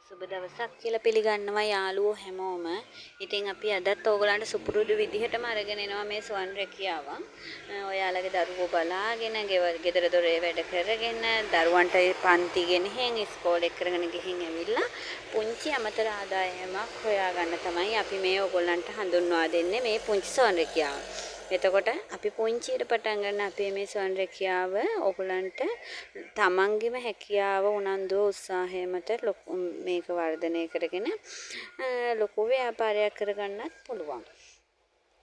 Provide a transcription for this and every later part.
සුබ දවසක් කියලා පිළිගන්නවා යාළුවෝ හැමෝම. ඉතින් අපි අදත් ඕගලන්ට සුපුරුදු විදිහටම අරගෙන එනවා මේ ස්වන් රැකියාව. ඔයාලගේ දරුවෝ බලාගෙන, ගෙදර දොරේ වැඩ කරගෙන, දරුවන්ට පන්ති ගෙනහෙන් ඉස්කෝලේ කරගෙන ගිහින් ඇවිල්ලා පුංචි අමතර ආදායමක් හොයාගන්න තමයි අපි මේ ඕගලන්ට හඳුන්වා දෙන්නේ මේ පුංචි ස්වන් රැකියාව. එතකොට අපි පුංචියට පටන් ගන්න අපේ මේ ස්වන් රැකියාව ඕගලන්ට තමන්ගේම හැකියාව උනන්දුව උත්සාහය මත මේක වර්ධනය කරගෙන ලොකු ව්‍යාපාරයක් කරගන්නත් පුළුවන්.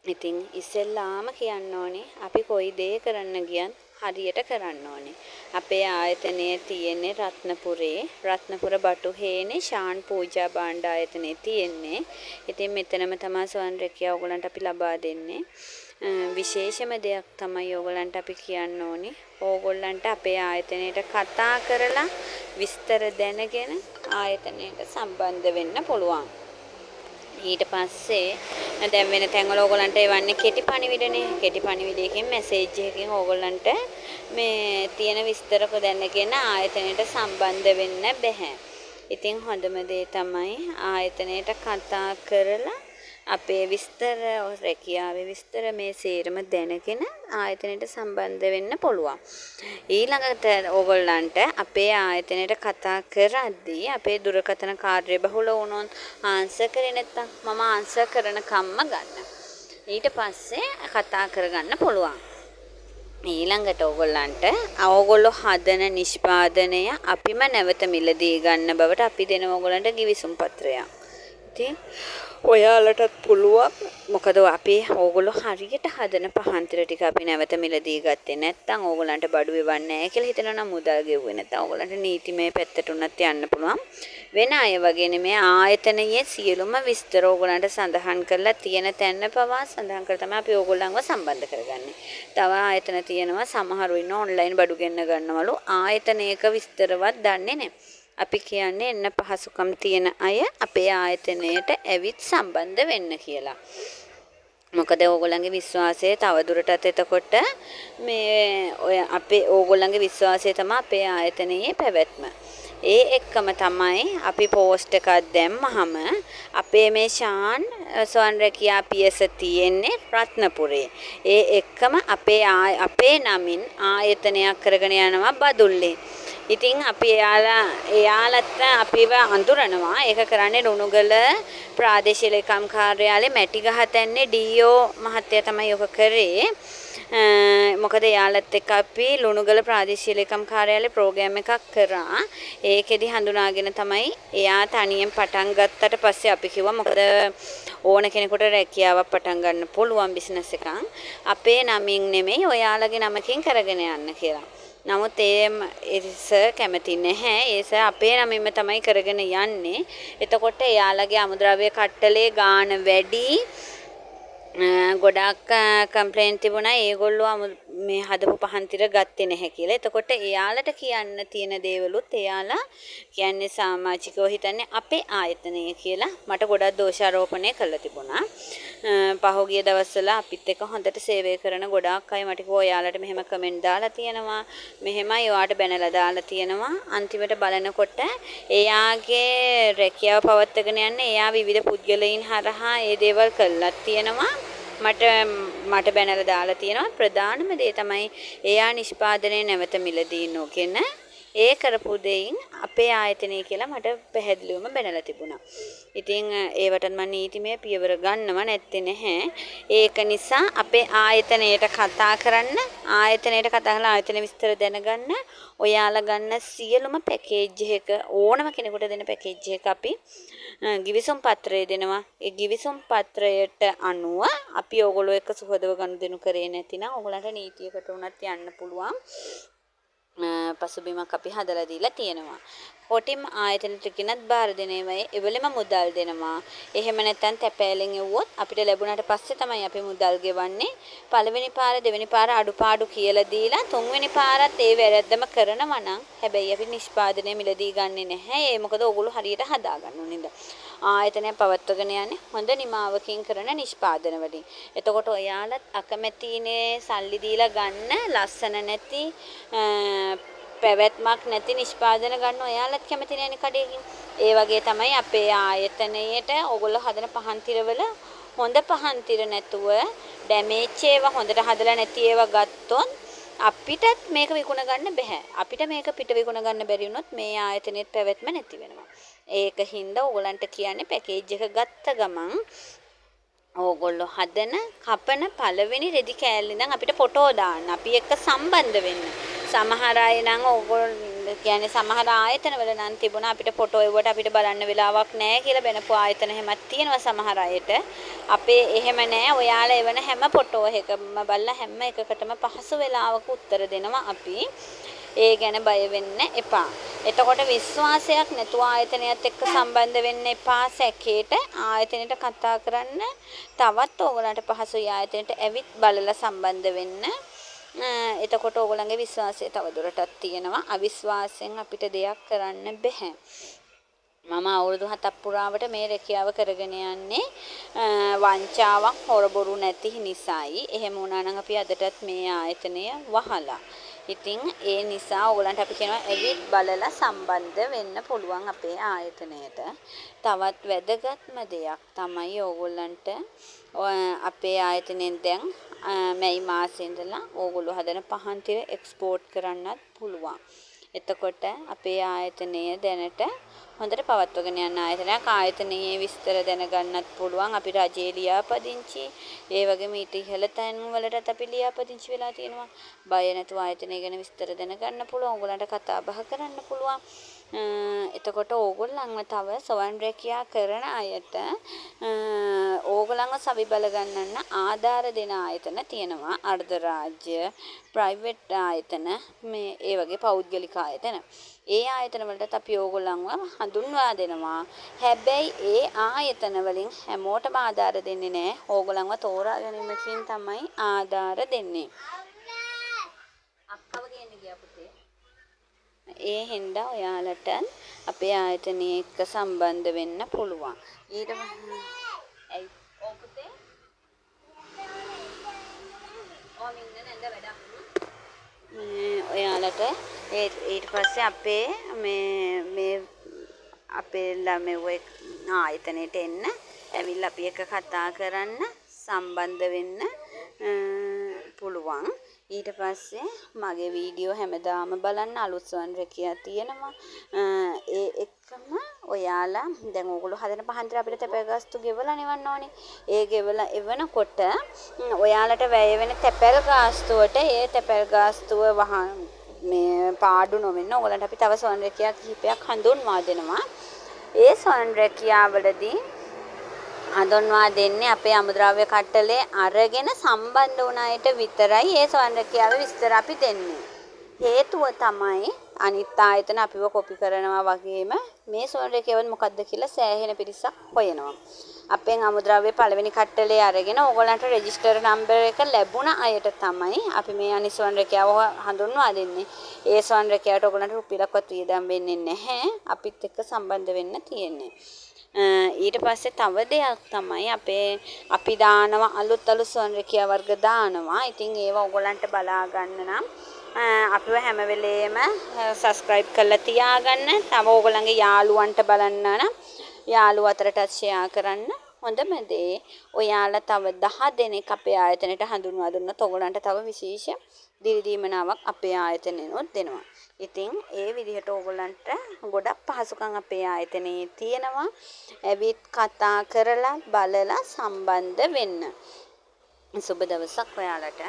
ඉතින් ඉස්සෙල්ලාම කියන්න ඕනේ අපි කොයි දේ කරන්න ගියත් හරියට කරන්න ඕනේ. අපේ ආයතනය තියෙන්නේ රත්නපුරේ. රත්නපුර බටුහේනේ ශාන් පූජා භාණ්ඩ ආයතනයේ තියෙන්නේ. ඉතින් මෙතනම තමයි ස්වන් රැකියාව ඕගලන්ට අපි ලබා දෙන්නේ. විශේෂම දෙයක් තමයි ඕගලන්ට අපි කියන්න ඕනේ. ඕගොල්ලන්ට අපේ ආයතනයට කතා කරලා විස්තර දැනගෙන ආයතනයට සම්බන්ධ වෙන්න පුළුවන්. ඊට පස්සේ දැන් වෙන තැන්වල ඕගොල්ලන්ට එවන්නේ කෙටි පණිවිඩනේ. කෙටි පණිවිඩයකින් මැසේජ් එකකින් ඕගොල්ලන්ට මේ තියෙන විස්තර දැනගෙන ආයතනයට සම්බන්ධ වෙන්න බෑ. ඉතින් හොඳම දේ තමයි ආයතනයට කතා කරලා අපේ විස්තර රැකියාවේ විස්තර මේ සේරම දැනගෙන ආයතනයට සම්බන්ධ වෙන්න පුළුවන්. ඊළඟට ඕගොල්ලන්ට අපේ ආයතනයට කතා කරද්දී අපේ දුරකථන කාර්යබහුල වුණොත් ආන්සර් කරේ නැත්තම් මම ආන්සර් කරන කම්ම ගන්න. ඊට පස්සේ කතා කරගන්න පුළුවන්. ඊළඟට ඕගොල්ලෝ හදන නිෂ්පාදනය අපිම නැවත මිලදී ගන්න බවට අපි දෙන ඕගොල්ලන්ට ගිවිසුම් පත්‍රයක්. ඉතින් ඔයාලටත් පුළුවන්. මොකද අපි ඕගොල්ලෝ හරියට හදන පහන්තිර ටික අපි නැවත මිලදී ගත්තේ නැත්නම් ඕගොල්ලන්ට බඩු එවන්නේ නැහැ කියලා හිතනවා නම් මුදල් ගෙවුවේ නැත්නම් ඕගොල්ලන්ට නීතිමය පැත්තට උනත් යන්න පුළුවන්. වෙන අය වගේ නෙමෙයි ආයතනයේ සියලුම විස්තර ඕගොල්ලන්ට සඳහන් කරලා තියෙන තැන පවා සඳහන් කරලා තමයි අපි ඕගොල්ලන්ව සම්බන්ධ කරගන්නේ. තව ආයතන තියෙනවා සමහරු ඉන්න ඔන්ලයින් බඩු ගෙන්න ගන්නවලු ආයතනයක විස්තරවත් දන්නේ නැහැ. අපි කියන්නේ එන්න පහසුකම් තියෙන අය අපේ ආයතනයට ඇවිත් සම්බන්ධ වෙන්න කියලා. මොකද ඕගොල්ලන්ගේ විශ්වාසය තවදුරටත් එතකොට මේ ඔය අපේ ඕගොල්ලන්ගේ විශ්වාසය තමයි අපේ ආයතනයේ පැවැත්ම. ඒ එක්කම තමයි අපි පෝස්ට් එකක් දැම්මහම අපේ මේ ශාන් ස්වන් රැකියා පියස තියෙන්නේ රත්නපුරේ. ඒ එක්කම අපේ නමින් ආයතනයක් කරගෙන යනවා බදුල්ලේ. ඉතින් අපි එයාලත් අපිව අඳුරනවා. ඒක කරන්නේ රුණුගල ප්‍රාදේශීය ලේකම් කාර්යාලයේ මැටිගහතැන්නේ ඩීఓ මහත්තයා තමයි ඔක කරේ. මොකද එයාලත් එක්ක අපි ලුණුගල ප්‍රාදේශීය ලේකම් කාර්යාලයේ ප්‍රෝග්‍රෑම් එකක් කරා. ඒකෙදි හඳුනාගෙන තමයි එයා තනියෙන් පටන් ගත්තට පස්සේ අපි කිව්වා මොකද ඕන කෙනෙකුට රැකියාවක් පටන් ගන්න පුළුවන් බිස්නස් එකක්. අපේ නමින් නෙමෙයි ඔයාලගේ නමකින් කරගෙන යන්න කියලා. නමුත් ඒ කැමති නැහැ. ඒ අපේ නමින්ම තමයි කරගෙන යන්නේ. එතකොට එයාලගේ අමුද්‍රව්‍ය කට්ටලේ ගාණ වැඩි. ගොඩක් කම්ප්ලේන්ට් තිබුණා ඒගොල්ලෝ මේ හදපු පහන්තිර ගත්තේ නැහැ කියලා. එතකොට එයාලට කියන්න තියෙන දේවලුත් එයාලා කියන්නේ සමාජිකව හිතන්නේ අපේ ආයතනය කියලා මට ගොඩක් දෝෂාරෝපණය කළා තිබුණා. පහුගිය දවස්වල අපිත් එක්ක හොඳට සේවය කරන ගොඩාක් අය මට කිව්වා ඔයාලට මෙහෙම කමෙන්ට් දාලා තියෙනවා. මෙහෙමයි ඔයාට බැනලා දාලා තියෙනවා. අන්තිමට බලනකොට එයාගේ රැකියාව පවත්වාගෙන යන්න එයා විවිධ පුද්ගලයන් හරහා ඒ දේවල් කළා තියෙනවා. මට බැනලා දාලා තියෙනවා. ප්‍රධානම දේ තමයි එයා නිෂ්පාදනයේ නැවත මිලදී නොගෙන ඒ කරපු දෙයින් අපේ ආයතනය කියලා මට පැහැදිලිවම බැනලා තිබුණා. ඉතින් ඒවට මම නීතිමය පියවර ගන්නව නැත්තේ නැහැ. ඒක නිසා අපේ ආයතනයට කතා කරන්න, ආයතනයට කතා කරලා ආයතන විස්තර දැනගන්න, ඔයාලා ගන්න සියලුම පැකේජ් එක ඕනම කෙනෙකුට දෙන පැකේජ් එක අපි ගිවිසුම් පත්‍රය දෙනවා. ඒ ගිවිසුම් පත්‍රයට අනුව අපි ඕගොල්ලෝ එක්ක සුහදව ගනුදෙනු කරේ නැතිනම් ඕගොල්ලන්ට නීතියකට උනත් යන්න පුළුවන්. පසුබිමක් අපි හදලා දීලා තියෙනවා. කොටිම් ආයතනට කිනත් බාර දෙනේමයි එවලෙම මුදල් දෙනවා. එහෙම නැත්නම් තැපෑලෙන් එව්වොත් අපිට ලැබුණාට පස්සේ තමයි අපි මුදල් ගෙවන්නේ. පළවෙනි පාර දෙවෙනි පාර අඩුපාඩු කියලා දීලා තුන්වෙනි පාරත් ඒ වැරද්දම කරනවා නම් හැබැයි අපි නිෂ්පාදනය මිලදී ගන්නෙ නැහැ. ඒ මොකද ඕගොල්ලෝ හරියට හදා ගන්න ඕනේද? ආයතනය පවත්වගෙන යන්නේ හොඳ නිමාවකින් කරන නිෂ්පාදන වලින්. එතකොට ඔයාලත් අකමැතිනේ සල්ලි දීලා ගන්න ලස්සන නැති පැවැත්මක් නැති නිෂ්පාදන ගන්න ඔයාලත් කැමති නැනේ කඩේකින්. ඒ වගේ තමයි අපේ ආයතනයේට ඕගොල්ලෝ හදන පහන්තිරවල හොඳ පහන්තිර නැතුව ඩැමේජ් ඒවා හොඳට හදලා නැති ඒවා ගත්තොත් අපිටත් මේක විකුණ ගන්න බෑ. අපිට මේක පිට විකුණ ගන්න බැරි වුණොත් මේ ආයතනයේත් පැවැත්ම නැති වෙනවා. ඒක හින්දා ඕගලන්ට කියන්නේ පැකේජ් එක ගත්ත ගමන් ඕගොල්ලෝ හදන කපන පළවෙනි රෙදි කෑල්ල ඉඳන් අපිට ෆොටෝ දාන්න. අපි එක්ක සම්බන්ධ වෙන්න. සමහර අය නම් ඕගොල්ලෝ කියන්නේ සමහර ආයතනවල නම් තිබුණා අපිට ෆොටෝ එව්වට අපිට බලන්න වෙලාවක් නැහැ කියලා බැනපු ආයතන හැමක් තියෙනවා සමහර අයට. අපේ එහෙම නැහැ. ඔයාලා එවන හැම ෆොටෝ එකම බලලා හැම එකකටම පහසු වෙලාවක උත්තර දෙනවා අපි. ඒ ගැන බය වෙන්න එපා. එතකොට විශ්වාසයක් නැතුව ආයතනයත් එක්ක සම්බන්ධ වෙන්න එපා. සැකේට ආයතනයට කතා කරන්න තවත් ඕගලන්ට පහසුයි ආයතනයට ඇවිත් බලලා සම්බන්ධ වෙන්න. එතකොට ඕගලන්ගේ විශ්වාසය තවදුරටත් තියෙනවා. අවිශ්වාසයෙන් අපිට දෙයක් කරන්න බෑ. මම අවුරුදු 7ක් පුරාවට මේ රැකියාව කරගෙන යන්නේ වංචාවක් හොරබොරු නැති නිසායි. එහෙම වුණා නම් අපි අදටත් මේ ආයතනය වහලා. ඉතින් ඒ නිසා ඕගලන්ට අපි කියනවා ඇවිත් බලලා සම්බන්ධ වෙන්න පුළුවන් අපේ ආයතනයට. තවත් වැදගත්ම දෙයක් තමයි ඕගොල්ලන්ට අපේ ආයතනයෙන් දැන් මැයි මාසේ ඉඳලා ඕගොල්ලෝ හදන පහන්තිර එක්ස්පෝර්ට් කරන්නත් පුළුවන්. එතකොට අපේ ආයතනය දැනට හොඳට පවත්වගෙන යන ආයතනයක්. ආයතනයේ විස්තර දැනගන්නත් පුළුවන්. අපි රජයේ ලියාපදිංචි ඒ වගේම ඊට ඉහළ තැන් වලටත් අපි ලියාපදිංචි වෙලා තියෙනවා. බය නැතුව ආයතනය ගැන විස්තර දැනගන්න පුළුවන්. ඕගලන්ට කතා බහ කරන්න පුළුවන්. එතකොට ඕගොල්ලන්ව තව සොවන් රැකියා කරන අයට ඕගොල්ලන්ව සවි බල ගන්නන්න ආධාර දෙන ආයතන තියෙනවා. අර්ධ රාජ්‍ය, ප්‍රයිවට් ආයතන, මේ ඒ වගේ පෞද්ගලික ආයතන. ඒ ආයතන වලට අපි ඕගොල්ලන්ව හඳුන්වා දෙනවා. හැබැයි ඒ ආයතන වලින් හැමෝටම ආධාර දෙන්නේ නැහැ. ඕගොල්ලන්ව තෝරා ගැනීමකින් තමයි ආධාර දෙන්නේ. අක්කව කියන්නේ ගියා පුතේ. ඒ හින්දා ඔයාලට අපේ ආයතනයේ එක්ක සම්බන්ධ වෙන්න පුළුවන්. ඊට ඇයි ඕ පුතේ? ඕමින්න නැන්ද වැඩක්. ඔයාලට ඊට පස්සේ අපේ මේ අපේ ළමෙව්ව ආයතනයට එන්න ඇවිල්ලා අපි එක්ක කතා කරන්න සම්බන්ධ වෙන්න පුළුවන්. ඊට පස්සේ මගේ වීඩියෝ හැමදාම බලන්න අලුත් සොයන් රැකියා තියෙනවා. ඒ එක්කම ඔයාලා දැන් ඕගොල්ලෝ හදන පහන්තර අපිට තැපැල් ගාස්තු ගෙවලා නෙවන්න ඕනේ. ඒ ගෙවලා එවනකොට ඔයාලට වැය වෙන තැපැල් ගාස්තුවට ඒ තැපැල් ගාස්තුව මේ පාඩු නොවෙන්න ඕගොල්ලන්ට අපි තව සොයන් රැකියා කිහිපයක් හඳුන්වා දෙනවා. ඒ සොයන් රැකියාවලදී හඳුන්වා දෙන්නේ අපේ අමුද්‍රව්‍ය කට්ටලේ අරගෙන සම්බන්ධ වුණ අයට විතරයි ඒ සොයන් රැකියාවේ විස්තර අපි දෙන්නේ. හේතුව තමයි අනිත් ආයතන අපිව කොපි කරනවා වගේම මේ සොයන් රැකියාව මොකද්ද කියලා සෑහෙන පිරිසක් හොයනවා. අපෙන් අමුද්‍රව්‍ය පළවෙනි කට්ටලේ අරගෙන ඕගොල්ලන්ට රෙජිස්ටර් නම්බර් එක ලැබුණ අයට තමයි අපි මේ අනිත් සොයන් රැකියාව හඳුන්වා දෙන්නේ. ඒ සොයන් රැකියාවට ඕගොල්ලන්ට රුපියලක්වත් වියදම් වෙන්නේ නැහැ. අපිත් එක්ක සම්බන්ධ වෙන්න තියෙන්නේ. ඊට පස්සේ තව දෙයක් තමයි අපි දානවා අලුත් සොයන් රැකියා වර්ග දානවා. ඉතින් ඒවා ඔයගොල්ලන්ට බලා ගන්න නම් අපිව හැම වෙලේම subscribe කරලා තියාගන්න. තව ඔයගොල්ලන්ගේ යාළුවන්ට බලන්න නම් යාළුවෝ අතරටත් share කරන්න. හොඳම දේ ඔයාලා තව 10 දෙනෙක් අපේ ආයතනයට හඳුන්වා දුන්නොත් ඔයගොල්ලන්ට තව විශේෂ දිරිදීමනාවක් අපේ ආයතනෙනොත් දෙනවා. ඉතින් ඒ විදිහට ඕගොල්ලන්ට ගොඩක් පහසුකම් අපේ ආයතනයේ තියෙනවා. ඇවිත් කතා කරලා බලලා සම්බන්ධ වෙන්න. සුබ දවසක් ඔයාලට.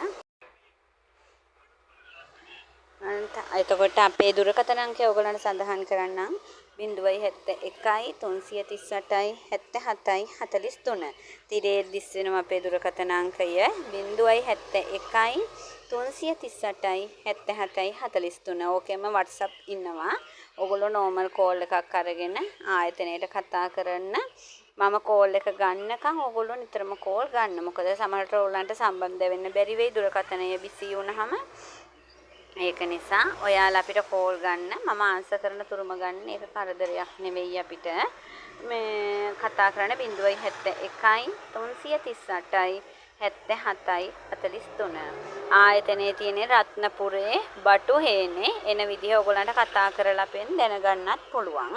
එතකොට අපේ දුරකථන අංකය ඕගොල්ලන්ට සඳහන් කරන්නම් 071 338 77 43. තිරේ දිස් වෙනවා අපේ දුරකථන අංකය 071 338 77 43. ඕකෙම WhatsApp ඉන්නවා. ඔයගොල්ලෝ normal call එකක් අරගෙන ආයතනයට කතා කරන්න. මම call එක ගන්නකම් ඔයගොල්ලෝ නිතරම call ගන්න. මොකද සමහරට ඔයගොල්ලන්ට සම්බන්ධ වෙන්න බැරි වෙයි දුරකථනය busy වුණාම. ඒක නිසා ඔයාලා අපිට කෝල් ගන්න. මම ආන්සර් කරන තුරුම ගන්න. ඒක කරදරයක් නෙවෙයි අපිට. මේ කතා කරන 071 338 77යි 43. ආයතනයේ තියෙන රත්නපුරේ බටුහේනේ එන විදිහ ඔයගොල්ලන්ට කතා කරලා පෙන් දැනගන්නත් පුළුවන්.